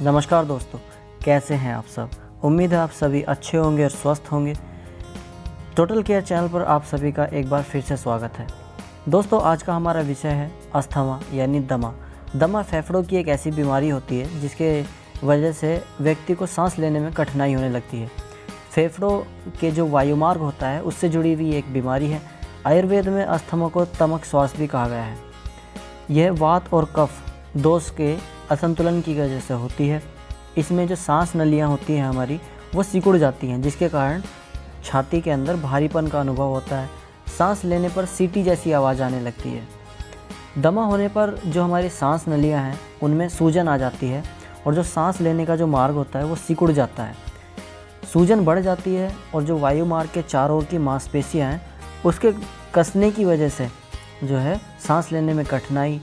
नमस्कार दोस्तों, कैसे हैं आप सब। उम्मीद है आप सभी अच्छे होंगे और स्वस्थ होंगे। टोटल केयर चैनल पर आप सभी का एक बार फिर से स्वागत है। दोस्तों, आज का हमारा विषय है अस्थमा यानी दमा। दमा फेफड़ों की एक ऐसी बीमारी होती है जिसके वजह से व्यक्ति को सांस लेने में कठिनाई होने लगती है। फेफड़ों के जो वायुमार्ग होता है उससे जुड़ी हुई एक बीमारी है। आयुर्वेद में अस्थमा को तमक श्वास भी कहा गया है। यह वात और कफ दोष के असंतुलन की वजह से होती है। इसमें जो सांस नलियाँ होती हैं हमारी, वो सिकुड़ जाती हैं, जिसके कारण छाती के अंदर भारीपन का अनुभव होता है। सांस लेने पर सीटी जैसी आवाज़ आने लगती है। दमा होने पर जो हमारी सांस नलियाँ हैं उनमें सूजन आ जाती है और जो सांस लेने का जो मार्ग होता है वो सिकुड़ जाता है। सूजन बढ़ जाती है और जो वायु मार्ग के चारों ओर की मांसपेशियाँ हैं उसके कसने की वजह से जो है सांस लेने में कठिनाई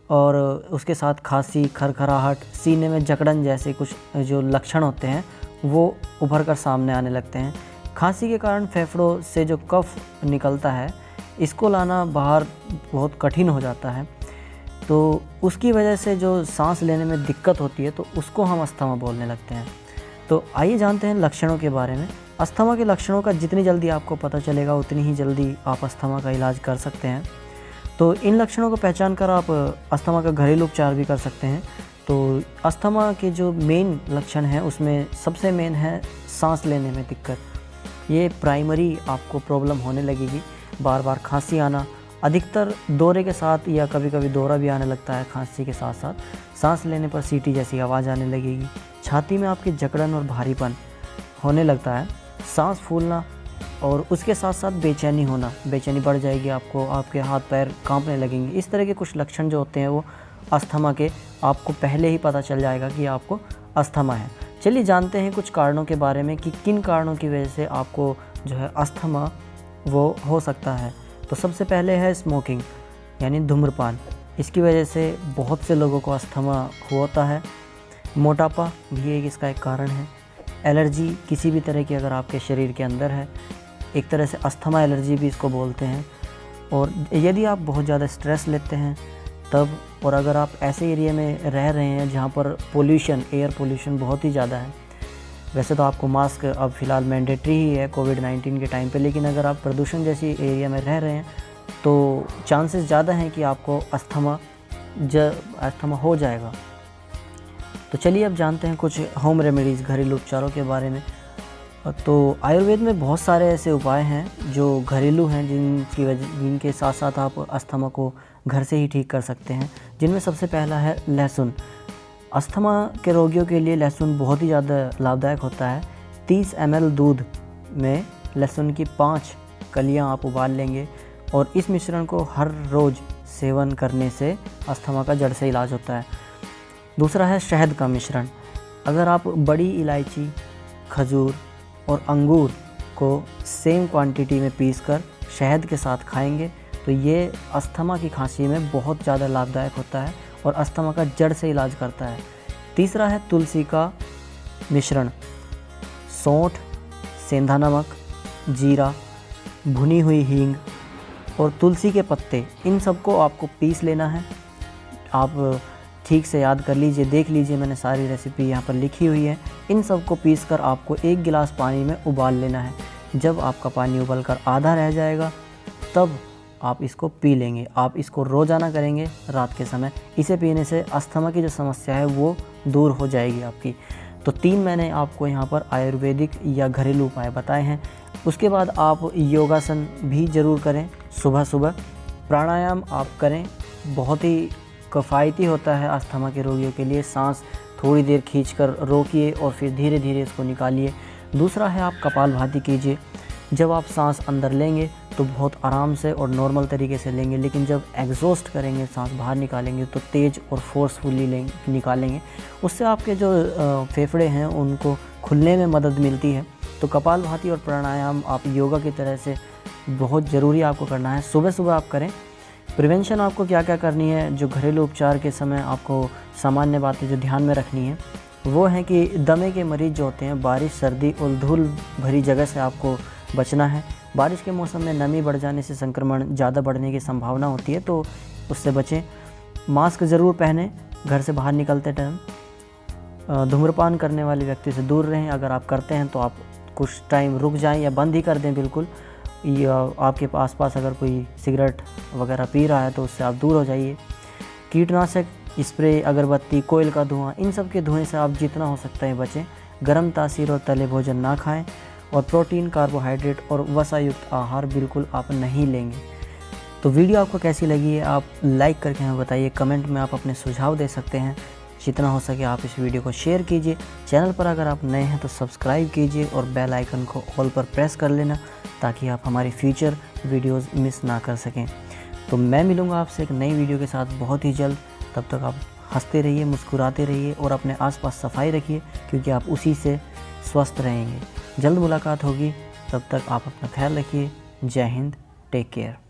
और उसके साथ खांसी, खरखराहट, सीने में जकड़न जैसे कुछ जो लक्षण होते हैं वो उभर कर सामने आने लगते हैं। खांसी के कारण फेफड़ों से जो कफ निकलता है इसको लाना बाहर बहुत कठिन हो जाता है, तो उसकी वजह से जो सांस लेने में दिक्कत होती है तो उसको हम अस्थमा बोलने लगते हैं। तो आइए जानते हैं लक्षणों के बारे में। अस्थमा के लक्षणों का जितनी जल्दी आपको पता चलेगा उतनी ही जल्दी आप अस्थमा का इलाज कर सकते हैं। तो इन लक्षणों को पहचान कर आप अस्थमा का घरेलू उपचार भी कर सकते हैं। तो अस्थमा के जो मेन लक्षण हैं उसमें सबसे मेन है सांस लेने में दिक्कत। ये प्राइमरी आपको प्रॉब्लम होने लगेगी। बार बार खांसी आना, अधिकतर दौरे के साथ या कभी कभी दौरा भी आने लगता है खांसी के साथ साथ। सांस लेने पर सीटी जैसी आवाज़ आने लगेगी। छाती में आपकी जकड़न और भारीपन होने लगता है। सांस फूलना और उसके साथ साथ बेचैनी होना, बेचैनी बढ़ जाएगी आपको, आपके हाथ पैर कांपने लगेंगे। इस तरह के कुछ लक्षण जो होते हैं वो अस्थमा के आपको पहले ही पता चल जाएगा कि आपको अस्थमा है। चलिए जानते हैं कुछ कारणों के बारे में कि किन कारणों की वजह से आपको जो है अस्थमा वो हो सकता है। तो सबसे पहले है स्मोकिंग यानी धूम्रपान। इसकी वजह से बहुत से लोगों को अस्थमा होता है। मोटापा भी इसका एक कारण है। एलर्जी किसी भी तरह की अगर आपके शरीर के अंदर है, एक तरह से अस्थमा एलर्जी भी इसको बोलते हैं। और यदि आप बहुत ज़्यादा स्ट्रेस लेते हैं तब, और अगर आप ऐसे एरिया में रह रहे हैं जहाँ पर पोल्यूशन, एयर पोल्यूशन बहुत ही ज़्यादा है। वैसे तो आपको मास्क अब फ़िलहाल मैंडेटरी ही है कोविड-19 के टाइम पे, लेकिन अगर आप प्रदूषण जैसी एरिया में रह रहे हैं तो चांसेस ज़्यादा हैं कि आपको अस्थमा हो जाएगा। तो चलिए अब जानते हैं कुछ होम रेमेडीज़, घरेलू उपचारों के बारे में। तो आयुर्वेद में बहुत सारे ऐसे उपाय हैं जो घरेलू हैं जिनके साथ साथ आप अस्थमा को घर से ही ठीक कर सकते हैं। जिनमें सबसे पहला है लहसुन। अस्थमा के रोगियों के लिए लहसुन बहुत ही ज़्यादा लाभदायक होता है। 30 ml दूध में लहसुन की 5 कलियां आप उबाल लेंगे और इस मिश्रण को हर रोज़ सेवन करने से अस्थमा का जड़ से इलाज होता है। दूसरा है शहद का मिश्रण। अगर आप बड़ी इलायची, खजूर और अंगूर को सेम क्वांटिटी में पीसकर शहद के साथ खाएंगे तो ये अस्थमा की खांसी में बहुत ज़्यादा लाभदायक होता है और अस्थमा का जड़ से इलाज करता है। तीसरा है तुलसी का मिश्रण। सौंठ, सेंधा नमक, जीरा, भुनी हुई हींग और तुलसी के पत्ते, इन सबको आपको पीस लेना है। आप ठीक से याद कर लीजिए, देख लीजिए, मैंने सारी रेसिपी यहाँ पर लिखी हुई है। इन सब को पीसकर आपको 1 गिलास पानी में उबाल लेना है। जब आपका पानी उबलकर आधा रह जाएगा तब आप इसको पी लेंगे। आप इसको रोज़ाना करेंगे रात के समय। इसे पीने से अस्थमा की जो समस्या है वो दूर हो जाएगी आपकी। तो 3 मैंने आपको यहाँ पर आयुर्वेदिक या घरेलू उपाय बताए हैं। उसके बाद आप योगासन भी ज़रूर करें सुबह सुबह। प्राणायाम आप करें, बहुत ही किफ़ायती होता है अस्थमा के रोगियों के लिए। सांस थोड़ी देर खींचकर रोकिए और फिर धीरे धीरे इसको निकालिए। दूसरा है आप कपालभाति कीजिए। जब आप सांस अंदर लेंगे तो बहुत आराम से और नॉर्मल तरीके से लेंगे, लेकिन जब एग्जॉस्ट करेंगे, सांस बाहर निकालेंगे तो तेज़ और फोर्सफुली निकालेंगे। उससे आपके जो फेफड़े हैं उनको खुलने में मदद मिलती है। तो कपालभाति और प्राणायाम आप योगा की तरह से बहुत ज़रूरी आपको करना है। सुबह सुबह आप करें। प्रिवेंशन आपको क्या क्या करनी है, जो घरेलू उपचार के समय आपको सामान्य बातें जो ध्यान में रखनी है वो है कि दमे के मरीज़ जो होते हैं, बारिश, सर्दी और धूल भरी जगह से आपको बचना है। बारिश के मौसम में नमी बढ़ जाने से संक्रमण ज़्यादा बढ़ने की संभावना होती है, तो उससे बचें। मास्क ज़रूर पहनें घर से बाहर निकलते टाइम। धूम्रपान करने वाले व्यक्ति से दूर रहें। अगर आप करते हैं तो आप कुछ टाइम रुक जाएं या बंद ही कर दें बिल्कुल। या आपके आसपास अगर कोई सिगरेट वगैरह पी रहा है तो उससे आप दूर हो जाइए। कीटनाशक स्प्रे, अगरबत्ती, कोयल का धुआं, इन सब के धुएं से आप जितना हो सकता है बचें। गर्म तासीर और तले भोजन ना खाएं और प्रोटीन, कार्बोहाइड्रेट और वसा युक्त आहार बिल्कुल आप नहीं लेंगे। तो वीडियो आपको कैसी लगी है आप लाइक करके हमें बताइए। कमेंट में आप अपने सुझाव दे सकते हैं। जितना हो सके आप इस वीडियो को शेयर कीजिए। चैनल पर अगर आप नए हैं तो सब्सक्राइब कीजिए और बेल आइकन को ऑल पर प्रेस कर लेना ताकि आप हमारी फ्यूचर वीडियोस मिस ना कर सकें। तो मैं मिलूँगा आपसे एक नई वीडियो के साथ बहुत ही जल्द। तब तक आप हंसते रहिए, मुस्कुराते रहिए और अपने आसपास सफाई रखिए, क्योंकि आप उसी से स्वस्थ रहेंगे। जल्द मुलाकात होगी, तब तक आप अपना ख्याल रखिए। जय हिंद, टेक केयर।